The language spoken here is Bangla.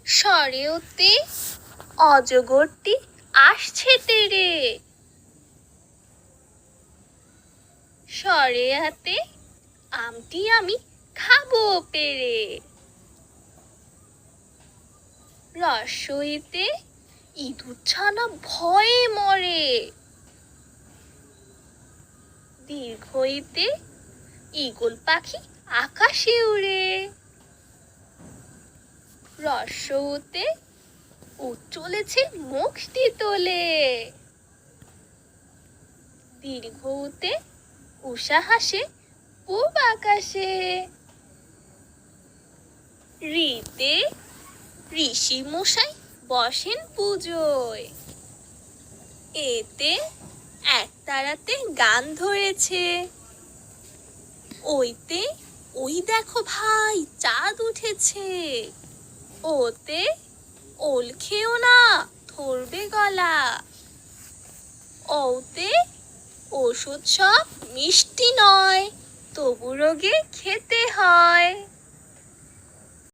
সরেওতে অজগরটি আসছে তেরে। সরে হাতে আমটি আমি খাবো পেরে। রস্বইতে ইঁদুর ছানা ভয়ে মরে। দীর্ঘইতে ঈগল পাখি আকাশে উড়ে। রস্বউতে উট চলেছে মুখটি তোলে। দীর্ঘউতে উষা হাসে পূব আকাশে। ঋতে ঋষি মশাই বসেন পুজোয়। এতে একতারাতে গান ধরেছে। ওইতে ওই দেখো ভাই চাঁদ উঠেছে। ওতে ওল খেও না ধরবে গলা। ওতে ওষুধ সব মিষ্টি নয়, তবু রোগে খেতে হয়।